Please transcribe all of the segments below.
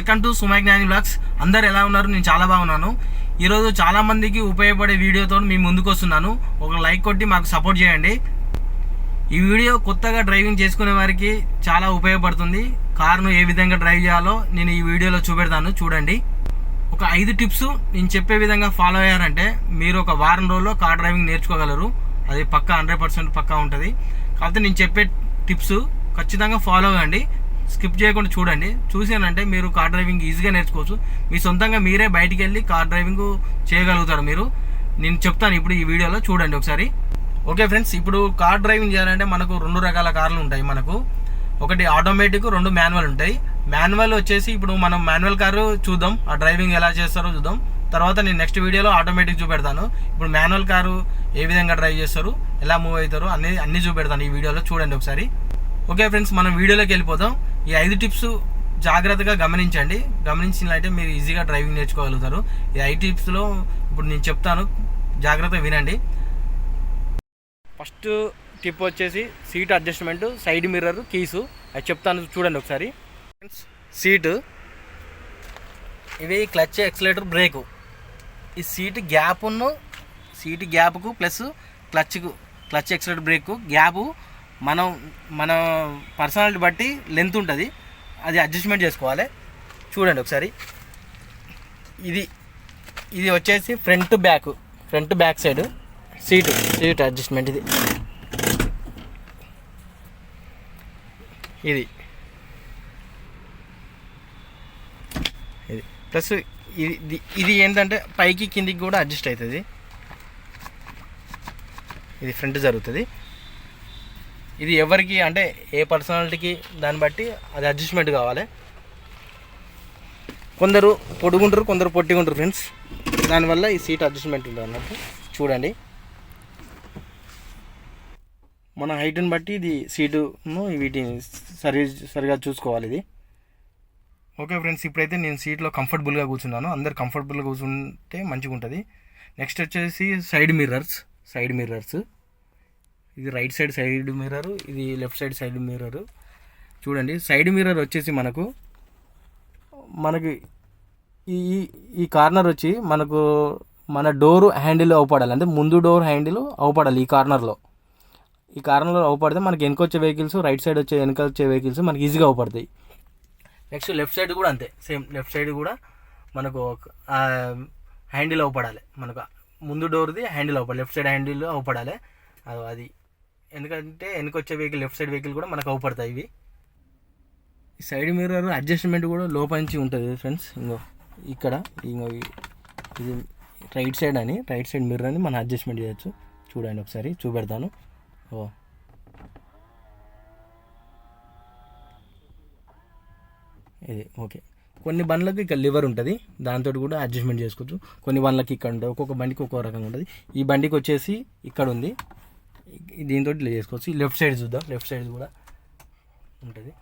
Welcome to సుమై జ్ఞాని blogs. అందరు ఎలా ఉన్నారు? నేను చాలా బాగున్నాను. ఈరోజు చాలా మందికి ఉపయోగపడే వీడియోతో మీ ముందుకు వస్తున్నాను. ఒక లైక్ కొట్టి మాకు సపోర్ట్ చేయండి. ఈ వీడియో కొత్తగా డ్రైవింగ్ చేసుకునే వారికి చాలా ఉపయోగపడుతుంది. కార్ను ఏ విధంగా డ్రైవ్ చేయాలో నేను ఈ వీడియోలో చూపెడతాను, చూడండి. ఒక 5 టిప్స్ నేను చెప్పే విధంగా ఫాలో అయ్యారంటే మీరు ఒక వారం రోజుల్లో కార్ డ్రైవింగ్ నేర్చుకోగలరు. అది పక్కా 100% పక్కా ఉంటుంది. కాకపోతే నేను చెప్పే టిప్స్ ఖచ్చితంగా ఫాలో అవ్వండి, స్కిప్ చేయకుండా చూడండి. చూసానంటే మీరు కార్ డ్రైవింగ్ ఈజీగా నేర్చుకోవచ్చు. మీ సొంతంగా మీరే బయటికి వెళ్ళి కార్ డ్రైవింగ్ చేయగలుగుతారు. నేను చెప్తాను ఇప్పుడు ఈ వీడియోలో, చూడండి ఒకసారి. ఓకే ఫ్రెండ్స్, ఇప్పుడు కార్ డ్రైవింగ్ చేయాలంటే మనకు 2 రకాల కార్లు ఉంటాయి. మనకు ఒకటి ఆటోమేటిక్, 2 మాన్యువల్ ఉంటాయి. మాన్యువల్ వచ్చేసి ఇప్పుడు మనం మాన్యువల్ కారు చూద్దాం, ఆ డ్రైవింగ్ ఎలా చేస్తారో చూద్దాం. తర్వాత నేను నెక్స్ట్ వీడియోలో ఆటోమేటిక్ చూపెడతాను. ఇప్పుడు మాన్యువల్ కారు ఏ విధంగా డ్రైవ్ చేస్తారు, ఎలా మూవ్ అవుతారు అన్నీ చూపెడతాను ఈ వీడియోలో, చూడండి ఒకసారి. ఓకే ఫ్రెండ్స్, మనం వీడియోలోకి వెళ్ళిపోతాం. ఈ 5 టిప్స్ జాగ్రత్తగా గమనించినట్లయితే మీరు ఈజీగా డ్రైవింగ్ నేర్చుకోగలుగుతారు. ఈ 5 టిప్స్లో ఇప్పుడు నేను చెప్తాను, జాగ్రత్తగా వినండి. ఫస్ట్ టిప్ వచ్చేసి seat adjustment, side mirror, keys. అది చెప్తాను, చూడండి ఒకసారి. సీటు, ఇవి క్లచ్, ఎక్సలేటర్, బ్రేకు. ఈ సీట్ గ్యాప్కు plus clutch accelerator brake gap మన పర్సనాలిటీ బట్టి లెంత్ ఉంటుంది, అది అడ్జస్ట్మెంట్ చేసుకోవాలి. చూడండి ఒకసారి. ఇది వచ్చేసి front back side seat adjustment. ఇది ప్లస్ ఇది ఏంటంటే పైకి కిందికి కూడా అడ్జస్ట్ అవుతుంది. ఇది ఫ్రంట్ జరుగుతుంది. ఇది ఎవరికి అంటే ఏ పర్సనాలిటీకి దాన్ని బట్టి అది అడ్జస్ట్మెంట్ కావాలి. కొందరు పొడుగుంటారు, కొందరు పొట్టిగుంటారు ఫ్రెండ్స్. దానివల్ల ఈ సీట్ అడ్జస్ట్మెంట్ ఉంటుంది అన్నట్టు. చూడండి, మన హైట్ని బట్టి ఇది సీటును వీటిని సరిగా చూసుకోవాలి ఇది. ఓకే ఫ్రెండ్స్, ఇప్పుడైతే నేను సీట్లో కంఫర్టబుల్గా కూర్చున్నాను. అందరు కంఫర్టబుల్గా కూర్చుంటే మంచిగా ఉంటుంది. నెక్స్ట్ వచ్చేసి సైడ్ మిర్రర్స్. ఇది రైట్ సైడ్ మిర్రర్, ఇది లెఫ్ట్ సైడ్ మిర్రర్. చూడండి, సైడ్ మిర్రర్ వచ్చేసి మనకు ఈ కార్నర్ వచ్చి మన డోర్ హ్యాండిల్ అవపడాలి. అంటే ముందు డోర్ హ్యాండిల్ అవపడాలి. ఈ కార్నర్లో అవపడితే మనకి వెనకొచ్చే వెహికల్స్, రైట్ సైడ్ వెనకొచ్చే వెహికల్స్ మనకి ఈజీగా అవపడతాయి. నెక్స్ట్ లెఫ్ట్ సైడ్ కూడా అంతే, సేమ్ లెఫ్ట్ సైడ్ కూడా మనకు హ్యాండిల్ అవపడాలి. మనకు ముందు డోర్ది హ్యాండిల్ అవపడాలి, లెఫ్ట్ సైడ్ హ్యాండిల్ అవపడాలి. అది ఎందుకంటే వెనకొచ్చే వెహికల్, లెఫ్ట్ సైడ్ వెహికల్ కూడా మనకు అవపడతాయి ఇవి. ఈ సైడ్ మిర్రర్ అడ్జస్ట్మెంట్ కూడా లోపల నుంచి ఉంటుంది ఫ్రెండ్స్. ఇది రైట్ సైడ్ మిర్రర్ అని మనం అడ్జస్ట్మెంట్ చేయొచ్చు. చూడండి ఒకసారి, చూపెడతాను. ఇది ఓకే. కొన్ని బండ్లకు ఇక్కడ లివర్ ఉంటుంది, దాంతో కూడా అడ్జస్ట్మెంట్ చేసుకోవచ్చు. కొన్ని బండ్లకి ఇక్కడ ఉంటుంది, ఒక్కొక్క బండికి ఒక్కొక్క రకంగా ఉంటుంది. ఈ బండికి వచ్చేసి ఇక్కడ ఉంది, దీంతో ఇట్లా చేసుకోవచ్చు. లెఫ్ట్ సైడ్ చూద్దాం, లెఫ్ట్ సైడ్ కూడా ఉంటుంది.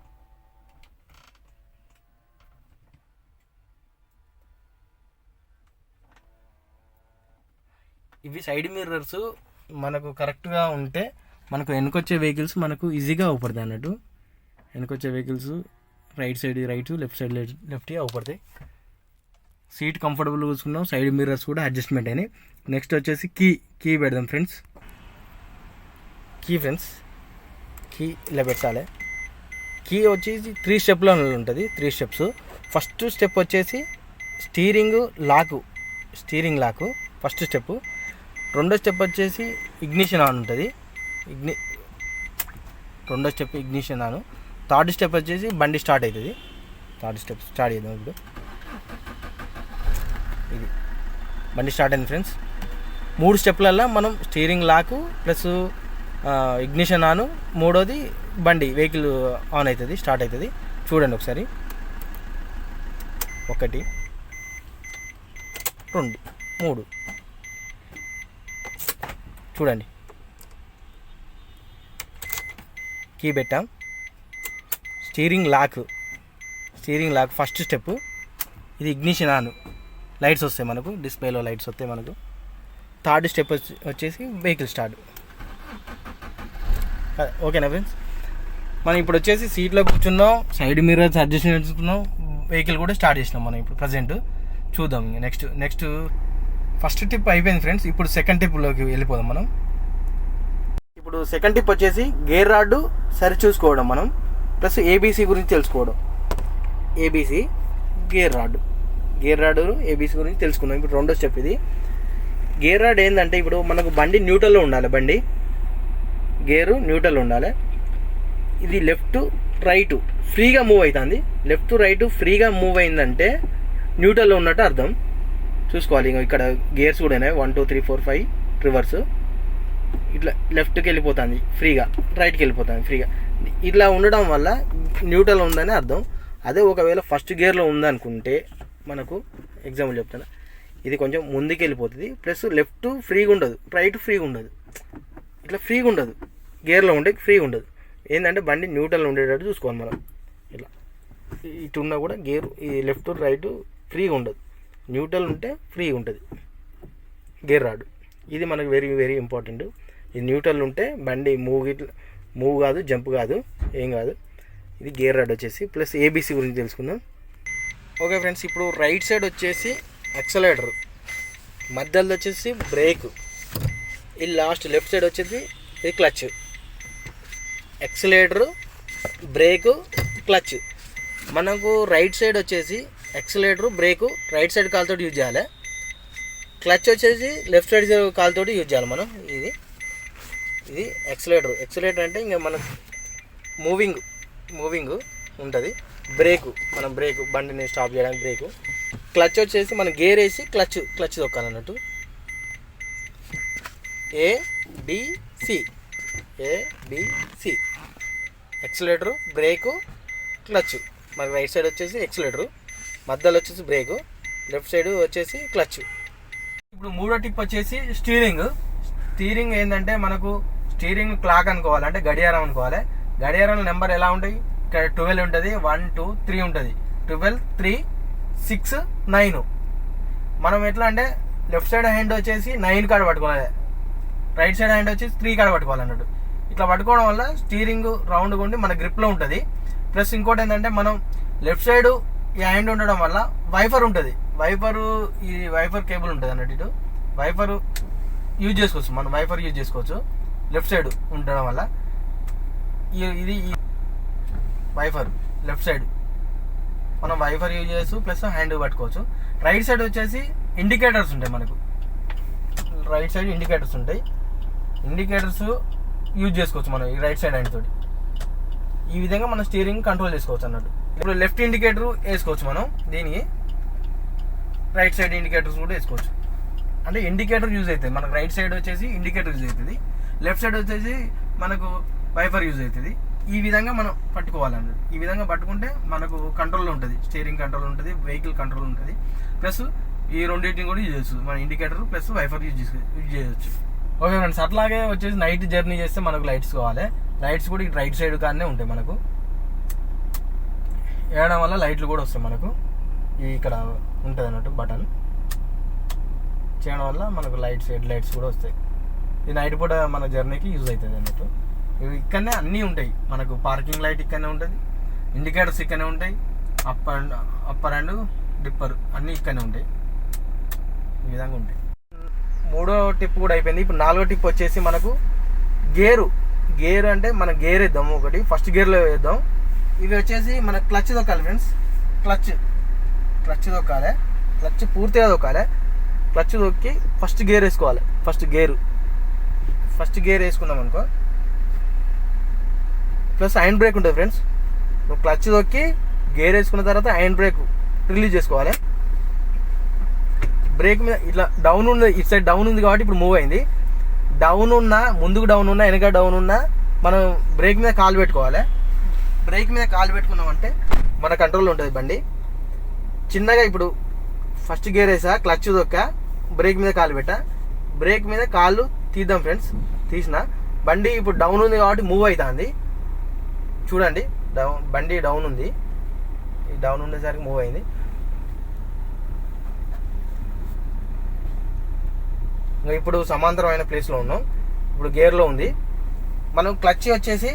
ఇవి సైడ్ మిర్రర్స్ మనకు కరెక్ట్గా ఉంటే మనకు వెనకొచ్చే వెహికల్స్ మనకు ఈజీగా అవపడతాయి అన్నట్టు. వెనకొచ్చే vehicles right, left side left అవపడతాయి. సీట్ కంఫర్టబుల్ కూర్చున్నాం, సైడ్ మిర్రర్స్ కూడా అడ్జస్ట్మెంట్ అయినాయి. నెక్స్ట్ వచ్చేసి కీ పెడదాం ఫ్రెండ్స్. కీ ఇలా పెట్టాలి. కీ వచ్చేసి 3 స్టెప్లో ఉంటుంది, 3 స్టెప్స్. ఫస్ట్ స్టెప్ వచ్చేసి స్టీరింగ్ లాకు ఫస్ట్ స్టెప్. రెండో స్టెప్ వచ్చేసి ఇగ్నిషన్ ఆన్ ఉంటుంది, రెండో step ignition on. Third step వచ్చేసి బండి స్టార్ట్ అవుతుంది. థర్డ్ స్టెప్ స్టార్ట్ చేద్దాం ఇప్పుడు. ఇది బండి స్టార్ట్ అయింది ఫ్రెండ్స్. 3 స్టెప్లల్లో మనం steering lock plus ignition on, మూడోది వెహికల్ ఆన్ అవుతుంది, స్టార్ట్ అవుతుంది. చూడండి ఒకసారి. 1 2 3 చూడండి. కీ పెట్టాం. Steering lock first step. ఇది ఇగ్నిషన్ ఆన్, లైట్స్ వస్తాయి మనకు, డిస్ప్లేలో లైట్స్ వస్తాయి మనకు. థర్డ్ స్టెప్ వచ్చేసి వెహికల్ స్టార్ట్. ఓకేనా ఫ్రెండ్స్, మనం ఇప్పుడు వచ్చేసి సీట్లో కూర్చున్నాం, సైడ్ మిర్రర్స్ అడ్జస్ట్ చేసుకున్నాం, వెహికల్ కూడా స్టార్ట్ చేసినాం మనం ఇప్పుడు ప్రజెంట్. చూద్దాం ఇంకా నెక్స్ట్ ఫస్ట్ టిప్ అయిపోయింది ఫ్రెండ్స్. ఇప్పుడు సెకండ్ టిప్లోకి వెళ్ళిపోదాం మనం. ఇప్పుడు సెకండ్ టిప్ వచ్చేసి గేర్ రాడ్ సరి చూసుకోవడం మనం, ప్లస్ ఏబీసీ గురించి తెలుసుకోవడం. ఏబీసీ గేర్ రాడ్ ఏబీసీ గురించి తెలుసుకుందాం. ఇప్పుడు రెండో స్టెప్ ఇది. గేర్ రాడ్ ఏంటంటే ఇప్పుడు మనకు బండి న్యూట్రల్లో ఉండాలి, గేరు న్యూట్రల్ ఉండాలి. ఇది లెఫ్ట్ రైట్ ఫ్రీగా మూవ్ అవుతుంది. లెఫ్ట్ రైట్ ఫ్రీగా మూవ్ అయిందంటే న్యూట్రల్లో ఉన్నట్టు అర్థం. చూసుకోవాలి. ఇంకా ఇక్కడ గేర్స్ కూడా ఉన్నాయి, 1 2 3 4 5 రివర్స్. ఇట్లా లెఫ్ట్కి వెళ్ళిపోతుంది ఫ్రీగా, రైట్కి వెళ్ళిపోతుంది ఫ్రీగా. ఇట్లా ఉండడం వల్ల న్యూట్రల్ ఉందని అర్థం. అదే ఒకవేళ ఫస్ట్ గేర్లో ఉందనుకుంటే మనకు ఎగ్జాంపుల్ చెప్తాను, ఇది కొంచెం ముందుకు వెళ్ళిపోతుంది, ప్లస్ లెఫ్ట్ ఫ్రీగా ఉండదు, రైట్ ఫ్రీగా ఉండదు, ఇట్లా ఫ్రీగా ఉండదు. గేర్లో ఉంటే ఫ్రీగా ఉండదు. ఏంటంటే బండి న్యూట్రల్ ఉండేటట్టు చూసుకోవాలి మనం. ఇట్లా ఇటు ఉన్నా కూడా గేరు ఈ లెఫ్ట్ రైట్ ఫ్రీగా ఉండదు, న్యూట్రల్ ఉంటే ఫ్రీగా ఉంటుంది గేర్ రాడ్. ఇది మనకు వెరీ వెరీ ఇంపార్టెంట్. ఇది న్యూట్రల్ ఉంటే బండి మూవ్ కాదు, జంప్ కాదు, ఏం కాదు. ఇది గేర్ రాడ్ వచ్చేసి. ప్లస్ ఏబీసీ గురించి తెలుసుకుందాం. ఓకే ఫ్రెండ్స్, ఇప్పుడు రైట్ సైడ్ వచ్చేసి యాక్సలరేటర్, మధ్యలో వచ్చేసి బ్రేక్, ఇది లాస్ట్ లెఫ్ట్ సైడ్ వచ్చేసి ఇది క్లచ్. Accelerator, brake, clutch. మనకు రైట్ సైడ్ వచ్చేసి యాక్సలరేటర్, బ్రేకు రైట్ సైడ్ కాలుతో యూజ్ చేయాలి. క్లచ్ వచ్చేసి లెఫ్ట్ సైడ్ కాలుతో యూజ్ చేయాలి మనం. ఇది యాక్సలరేటర్ అంటే ఇంకా మనకు మూవింగ్ ఉంటుంది. బ్రేకు బండిని స్టాప్ చేయడానికి బ్రేకు. క్లచ్ వచ్చేసి మనం గేర్ వేసి క్లచ్ తొక్కాలన్నట్టు. ABC accelerator, brake, clutch. మనకి రైట్ సైడ్ వచ్చేసి యాక్సలరేటర్, మధ్యలో వచ్చేసి బ్రేకు, లెఫ్ట్ సైడ్ వచ్చేసి క్లచ్. ఇప్పుడు మూడో టిప్ వచ్చేసి స్టీరింగ్ ఏంటంటే మనకు స్టీరింగ్ క్లాక్ అనుకోవాలి, అంటే గడియారం అనుకోవాలి. గడియారం నెంబర్ ఎలా ఉంటాయి, ఇక్కడ 12 ఉంటుంది, 1 2 3 ఉంటుంది, 12 3 6 9. మనం ఎట్లా అంటే లెఫ్ట్ సైడ్ హ్యాండ్ వచ్చేసి 9 కాడ పట్టుకోవాలి, రైట్ సైడ్ హ్యాండ్ వచ్చేసి 3 కాడ పట్టుకోవాలి అన్నట్టు. ఇట్లా పట్టుకోవడం వల్ల స్టీరింగ్ రౌండ్గా ఉండి మన గ్రిప్లో ఉంటుంది. ప్లస్ ఇంకోటి ఏంటంటే మనం లెఫ్ట్ సైడ్ ఈ హ్యాండ్ ఉండడం వల్ల వైఫర్ ఉంటుంది, ఈ వైఫర్ కేబుల్ ఉంటుంది అన్నట్టు. ఇటు వైఫర్ యూజ్ చేసుకోవచ్చు మనం, వైఫర్ యూజ్ చేసుకోవచ్చు లెఫ్ట్ సైడ్ ఉండడం వల్ల. ఇది వైఫర్ లెఫ్ట్ సైడ్ మనం వైఫర్ యూజ్ చేయొచ్చు, ప్లస్ హ్యాండ్ పట్టుకోవచ్చు. రైట్ సైడ్ వచ్చేసి ఇండికేటర్స్ ఉంటాయి మనకు, రైట్ సైడ్ ఇండికేటర్స్ యూజ్ చేసుకోవచ్చు మనం ఈ రైట్ సైడ్ హ్యాండ్ తోటి. ఈ విధంగా మనం స్టీరింగ్ కంట్రోల్ చేసుకోవచ్చు అన్నట్టు. ఇప్పుడు లెఫ్ట్ ఇండికేటర్ వేసుకోవచ్చు మనం, దీనికి రైట్ సైడ్ ఇండికేటర్స్ కూడా వేసుకోవచ్చు. అంటే ఇండికేటర్ యూజ్ అవుతుంది మనకు, రైట్ సైడ్ వచ్చేసి ఇండికేటర్ యూజ్ అవుతుంది, లెఫ్ట్ సైడ్ వచ్చేసి మనకు వైఫర్ యూజ్ అవుతుంది. ఈ విధంగా మనం పట్టుకోవాలన్నట్టు. ఈ విధంగా పట్టుకుంటే మనకు కంట్రోల్లో ఉంటుంది, స్టీరింగ్ కంట్రోల్ ఉంటుంది, వెహికల్ కంట్రోల్ ఉంటుంది. ప్లస్ ఈ రెండింటిని కూడా యూజ్ చేయొచ్చు, మన ఇండికేటర్ ప్లస్ వైఫర్ యూజ్ చేయొచ్చు. ఓకే ఫ్రెండ్స్, అట్లాగే వచ్చేసి నైట్ జర్నీ చేస్తే మనకు లైట్స్ కావాలి. లైట్స్ కూడా రైట్ సైడ్ కానీ ఉంటాయి మనకు, వేయడం వల్ల లైట్లు కూడా వస్తాయి మనకు. ఇక్కడ ఉంటుంది అన్నట్టు బటన్, చేయడం వల్ల మనకు హెడ్ లైట్స్ కూడా వస్తాయి. ఇది నైట్ పూట మన జర్నీకి యూజ్ అవుతుంది అన్నట్టు. ఇవి ఇక్కడనే అన్నీ ఉంటాయి మనకు, పార్కింగ్ లైట్ ఇక్కడనే ఉంటుంది, ఇండికేటర్స్ ఇక్కడనే ఉంటాయి, అప్పర్ అండ్ డిప్పర్ అన్నీ ఇక్కడనే ఉంటాయి. ఈ విధంగా ఉంటాయి. మూడో టిప్ కూడా అయిపోయింది. ఇప్పుడు నాలుగో టిప్ వచ్చేసి మనకు గేరు అంటే మనం గేర్ వేద్దాం ఒకటి, ఫస్ట్ గేర్లో వేద్దాం. ఇవి వచ్చేసి మన క్లచ్ తొక్కాలి ఫ్రెండ్స్, క్లచ్ తొక్కాలి, క్లచ్ పూర్తిగా తొక్కాలి. క్లచ్ తొక్కి ఫస్ట్ గేర్ వేసుకోవాలి. ఫస్ట్ గేర్ వేసుకుందాం అనుకో, ప్లస్ హ్యాండ్ బ్రేక్ ఉంటుంది ఫ్రెండ్స్. నువ్వు క్లచ్ తొక్కి గేర్ వేసుకున్న తర్వాత హ్యాండ్ బ్రేక్ రిలీజ్ చేసుకోవాలి. బ్రేక్ మీద ఇట్లా డౌన్ ఉంది, ఇటు సైడ్ డౌన్ ఉంది కాబట్టి ఇప్పుడు మూవ్ అయింది. ముందుకు డౌన్ ఉన్నా వెనక డౌన్ ఉన్నా మనం బ్రేక్ మీద కాలు పెట్టుకోవాలి. బ్రేక్ మీద కాలు పెట్టుకున్నామంటే మన కంట్రోల్లో ఉంటుంది బండి. చిన్నగా ఇప్పుడు ఫస్ట్ గేర్ వేసా, క్లచ్ తొక్క, బ్రేక్ మీద కాలు పెట్టా, బ్రేక్ మీద కాళ్ళు తీద్దాం ఫ్రెండ్స్. తీసిన బండి ఇప్పుడు డౌన్ ఉంది కాబట్టి మూవ్ అవుతుంది. చూడండి, బండి డౌన్ ఉంది, ఈ డౌన్ ఉండేసరికి మూవ్ అయింది. ఇప్పుడు సమాంతరమైన ప్లేస్లో ఉన్నాం, ఇప్పుడు గేర్లో ఉంది. మనం క్లచ్ వచ్చేసి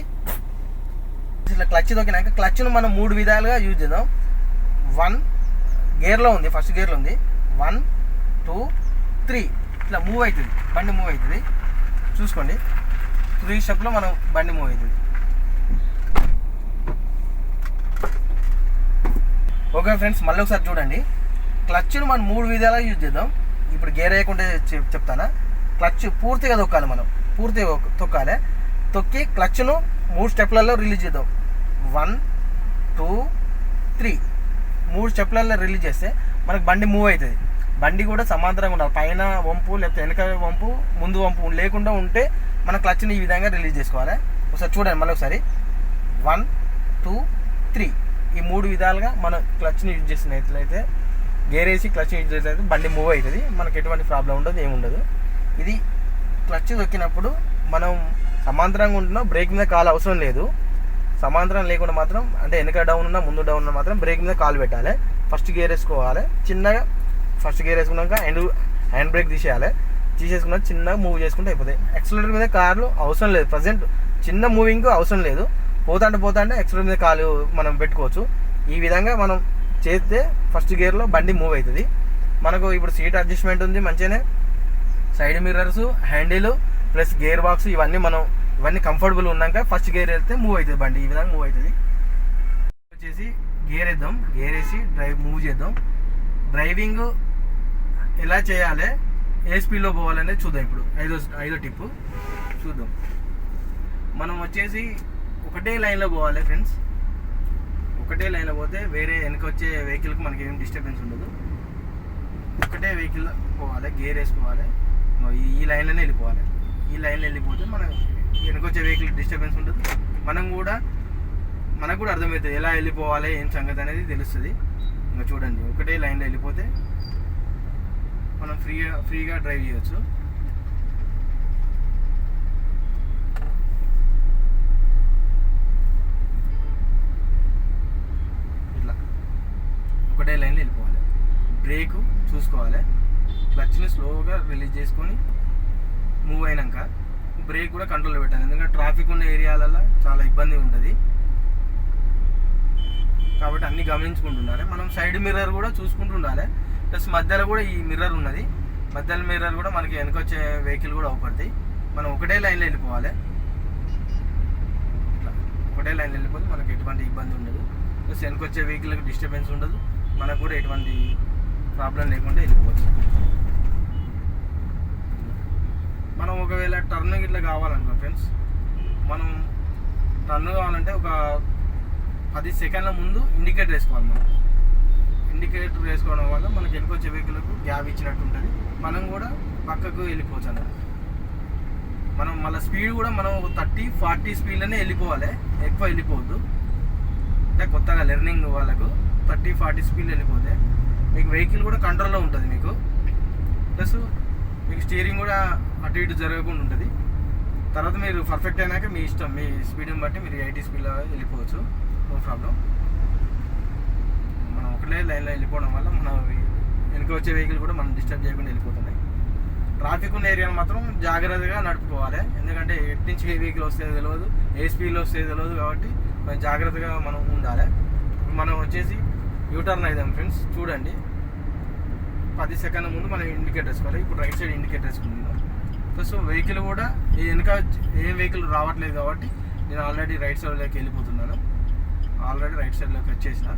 ఇట్లా క్లచ్ తొక్కినాక క్లచ్ను మనం 3 విధాలుగా యూజ్ చేద్దాం. 1 గేర్లో ఉంది, ఫస్ట్ గేర్లో ఉంది. 1 2 3 ఇట్లా మూవ్ అవుతుంది, బండి మూవ్ అవుతుంది. చూసుకోండి, 3 స్టెప్లో మనం బండి మూవ్ అవుతుంది. ఓకే ఫ్రెండ్స్, మళ్ళీ ఒకసారి చూడండి. క్లచ్ను మనం 3 విధాలుగా యూజ్ చేద్దాం. ఇప్పుడు గేర్ వేయకుండా చెప్తానా. క్లచ్ పూర్తిగా తొక్కాలి, మనం పూర్తిగా తొక్కాలి. తొక్కి క్లచ్ను 3 స్టెప్లలో రిలీజ్ చేద్దాం. 1 2 3 3 స్టెప్లలో రిలీజ్ చేస్తే మనకు బండి మూవ్ అవుతుంది. బండి కూడా సమాంతరంగా ఉండాలి, పైన వంపు లేకపోతే వెనక వంపు ముందు వంపు లేకుండా ఉంటే మన క్లచ్ని ఈ విధంగా రిలీజ్ చేసుకోవాలి. ఒకసారి చూడండి మళ్ళీ ఒకసారి. 1 2 3 ఈ 3 విధాలుగా మన క్లచ్ని యూజ్ చేసినట్లయితే, గేర్ వేసి క్లచ్ని యూజ్ చేసినట్లయితే బండి మూవ్ అవుతుంది. మనకు ఎటువంటి ప్రాబ్లం ఉండదు, ఏముండదు. ఇది క్లచ్ తొక్కినప్పుడు మనం సమాంతరంగా ఉంటున్నా బ్రేక్ మీద కాలు అవసరం లేదు. సమాంతరం లేకుండా మాత్రం, అంటే వెనక డౌన్ ఉన్నా ముందు డౌన్ ఉన్నా మాత్రం బ్రేక్ మీద కాలు పెట్టాలి. ఫస్ట్ గేర్ వేసుకోవాలి చిన్నగా. ఫస్ట్ గేర్ వేసుకున్నాక హ్యాండ్ బ్రేక్ తీసేసుకున్నాక చిన్నగా మూవ్ చేసుకుంటే అయిపోతాయి. యాక్సిలరేటర్ మీద కార్లు అవసరం లేదు, ప్రజెంట్ చిన్న మూవింగ్ అవసరం లేదు. పోతాంటే యాక్సిలరేటర్ మీద కాలు మనం పెట్టుకోవచ్చు. ఈ విధంగా మనం చేస్తే ఫస్ట్ గేర్లో బండి మూవ్ అవుతుంది. మనకు ఇప్పుడు సీట్ అడ్జస్ట్మెంట్ ఉంది మంచిగానే, side mirrors, handle plus gear box ఇవన్నీ కంఫర్టబుల్ ఉన్నాక ఫస్ట్ గేర్ వెళ్తే మూవ్ అవుతుంది బండి. ఈ విధంగా మూవ్ అవుతుంది. వచ్చేసి గేర్ వేద్దాం, గేర్ వేసి మూవ్ చేద్దాం. డ్రైవింగ్ ఎలా చేయాలి, ఏ స్పీడ్లో పోవాలనేది చూద్దాం. ఇప్పుడు ఐదో టిప్పు చూద్దాం. మనం వచ్చేసి ఒకటే లైన్లో పోవాలి ఫ్రెండ్స్. ఒకటే లైన్లో పోతే వేరే వెనక వచ్చే వెహికల్కి మనకి ఏం డిస్టర్బెన్స్ ఉండదు. ఒకటే వెహికల్ పోవాలి, గేర్ వేసుకోవాలి, ఈ లైన్లోనే వెళ్ళిపోవాలి. ఈ లైన్లో వెళ్ళిపోతే మన వెనక వచ్చే వెహికల్ డిస్టర్బెన్స్ ఉండదు. మనకు కూడా అర్థమవుతుంది ఎలా వెళ్ళిపోవాలి, ఏం సంగతి అనేది తెలుస్తుంది. ఇంకా చూడండి, ఒకటే లైన్లో వెళ్ళిపోతే మనం ఫ్రీగా డ్రైవ్ చేయవచ్చు. ఇట్లా ఒకటే లైన్లో వెళ్ళిపోవాలి. బ్రేకు చూసుకోవాలి, క్లచ్ని స్లోగా రిలీజ్ చేసుకొని మూవ్ అయినాక బ్రేక్ కూడా కంట్రోల్లో పెట్టాలి. ఎందుకంటే ట్రాఫిక్ ఉన్న ఏరియాలలో చాలా ఇబ్బంది ఉంటుంది కాబట్టి అన్నీ గమనించుకుంటుండాలి. మనం సైడ్ మిర్రర్ కూడా చూసుకుంటూ ఉండాలి. ప్లస్ మధ్యలో కూడా ఈ మిర్రర్ ఉన్నది, మధ్యలో మిర్రర్ కూడా మనకి వెనకొచ్చే వెహికల్ కూడా అవపడతాయి. మనం ఒకటే లైన్లో వెళ్ళిపోవాలి. ఒకటే లైన్లో వెళ్ళిపోతే మనకి ఎటువంటి ఇబ్బంది ఉండదు. ప్లస్ వెనకొచ్చే వెహికల్కి డిస్టర్బెన్స్ ఉండదు, మనకు కూడా ఎటువంటి ప్రాబ్లం లేకుండా వెళ్ళిపోవచ్చు. మనం ఒకవేళ టర్న్ ఇట్లా కావాలనుకో ఫ్రెండ్స్, మనం టర్న్ కావాలంటే ఒక 10 సెకండ్ల ముందు ఇండికేటర్ వేసుకోవాలి. మనం ఇండికేటర్ వేసుకోవడం వల్ల మనకి వెనుకొచ్చే వెహికల్కు గ్యాప్ ఇచ్చినట్టు ఉంటుంది. మనం కూడా పక్కకు వెళ్ళిపోవచ్చు అన్నమాట. మనం మళ్ళీ స్పీడ్ కూడా మనం 30-40 స్పీడ్లోనే వెళ్ళిపోవాలి, ఎక్కువ వెళ్ళిపోవద్దు. అంటే కొత్తగా లెర్నింగ్ వాళ్ళకు 30-40 స్పీడ్ వెళ్ళిపోతే మీకు వెహికల్ కూడా కంట్రోల్లో ఉంటుంది మీకు. ప్లస్ మీకు స్టీరింగ్ కూడా అటు ఇటు జరగకుండా ఉంటుంది. తర్వాత మీరు పర్ఫెక్ట్ అయినాక మీ ఇష్టం, మీ స్పీడ్ని బట్టి మీరు 80 స్పీడ్లో వెళ్ళిపోవచ్చు, నో ప్రాబ్లం. మనం ఒకటే లైన్లో వెళ్ళిపోవడం వల్ల మన వెనుక వచ్చే వెహికల్ కూడా మనం డిస్టర్బ్ చేయకుండా వెళ్ళిపోతున్నాయి. ట్రాఫిక్ ఉన్న ఏరియాను మాత్రం జాగ్రత్తగా నడుపుకోవాలి. ఎందుకంటే ఎటు నుంచి ఏ వెహికల్ వస్తుందో తెలియదు, ఏ స్పీడ్లో వస్తుందో తెలియదు. కాబట్టి కొంచెం జాగ్రత్తగా మనం ఉండాలి. మనం వచ్చేసి యూటర్న్ అయిదాం ఫ్రెండ్స్. చూడండి, 10 సెకండ్ల ముందు మనం ఇండికేటర్ వేసుకోవాలి. ఇప్పుడు రైట్ సైడ్ ఇండికేటర్ వేసుకుంటున్నాం. ప్లస్ వెహికల్ కూడా వెనక ఏం వెహికల్ రావట్లేదు కాబట్టి నేను ఆల్రెడీ రైట్ సైడ్లోకి వెళ్ళిపోతున్నాను. ఆల్రెడీ రైట్ సైడ్లోకి వచ్చేసిన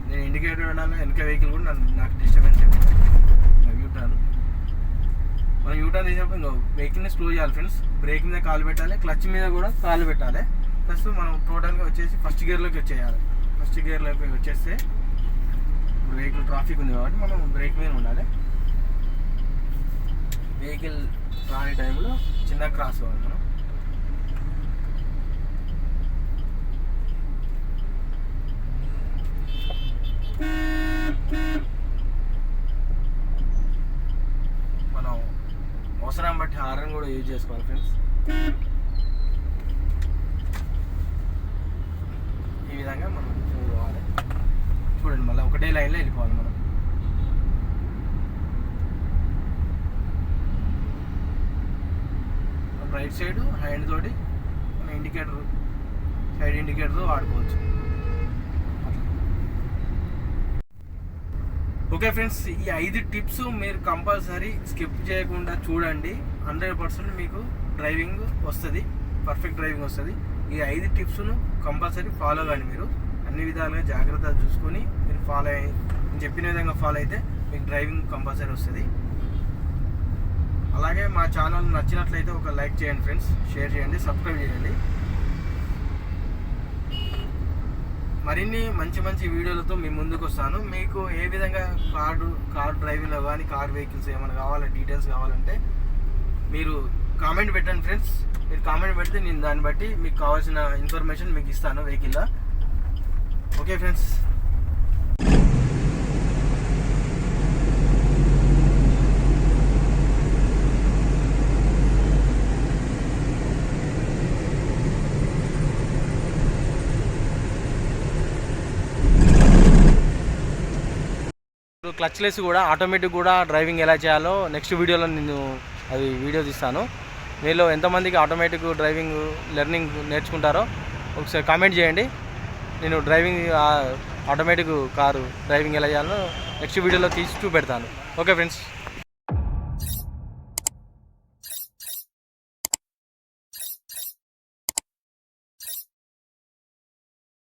నేను ఇండికేటర్ వేయడానికి వెనక వెహికల్ కూడా నాకు డిస్టర్బెన్స్ అయిపోతుంది. యూటర్న్ మనం యూటర్న్ చేసినప్పుడు ఇంకా వెహికల్ని స్లో చేయాలి ఫ్రెండ్స్. బ్రేక్ మీద కాలు పెట్టాలి, క్లచ్ మీద కూడా కాలు పెట్టాలి. ప్లస్ మనం టోటల్గా వచ్చేసి ఫస్ట్ గేర్లోకి వచ్చేయాలి. ఫస్ట్ గేర్లోకి వచ్చేస్తే ఇప్పుడు వెహికల్ ట్రాఫిక్ ఉంది కాబట్టి మనం బ్రేక్ మీద ఉండాలి. వెహికల్ రాని టైంలో చిన్న క్రాస్ అవ్వాలి. మనం అవసరం బట్టి హార్న్ కూడా యూజ్ చేసుకోవాలి ఫ్రెండ్స్. ఈ విధంగా మనం పోవాలి. చూడండి, మళ్ళీ ఒకటే లైన్లో వెళ్ళిపోవాలి. మనం రైట్ సైడ్ హ్యాండ్ తోటి మన సైడ్ ఇండికేటర్ వాడుకోవచ్చు. ఓకే ఫ్రెండ్స్, ఈ 5 టిప్స్ మీరు కంపల్సరీ స్కిప్ చేయకుండా చూడండి. 100% మీకు డ్రైవింగ్ వస్తుంది, పర్ఫెక్ట్ డ్రైవింగ్ వస్తుంది. ఈ 5 టిప్స్ను కంపల్సరీ ఫాలో కానీ మీరు అన్ని విధాలుగా జాగ్రత్తగా చూసుకొని మీరు ఫాలో అయ్యి నేను చెప్పిన విధంగా ఫాలో అయితే మీకు డ్రైవింగ్ కంపల్సరీ వస్తుంది. అలాగే మా ఛానల్ నచ్చినట్లయితే ఒక లైక్ చేయండి ఫ్రెండ్స్, షేర్ చేయండి, సబ్స్క్రైబ్ చేయండి. మరిన్ని మంచి మంచి వీడియోలతో మీ ముందుకు వస్తాను. మీకు ఏ విధంగా కార్ డ్రైవింగ్లో కానీ కార్ వెహికల్స్ ఏమైనా కావాలంటే డీటెయిల్స్ కావాలంటే మీరు కామెంట్ పెట్టండి ఫ్రెండ్స్. మీరు కామెంట్ పెడితే నేను దాన్ని బట్టి మీకు కావాల్సిన ఇన్ఫర్మేషన్ మీకు ఇస్తాను వెహికల్లో. Okay friends. క్లచ్లెస్ కూడా ఆటోమేటిక్ కూడా డ్రైవింగ్ ఎలా చేయాలో నెక్స్ట్ వీడియోలో నేను అది వీడియో తీస్తాను. మీలో ఎంతమందికి ఆటోమేటిక్ డ్రైవింగ్ లెర్నింగ్ నేర్చుకుంటారో ఒకసారి కామెంట్ చేయండి. నేను డ్రైవింగ్ ఆటోమేటిక్ కారు డ్రైవింగ్ ఎలా చేయాలో నెక్స్ట్ వీడియోలో తీసి చూపెడతాను. Okay friends.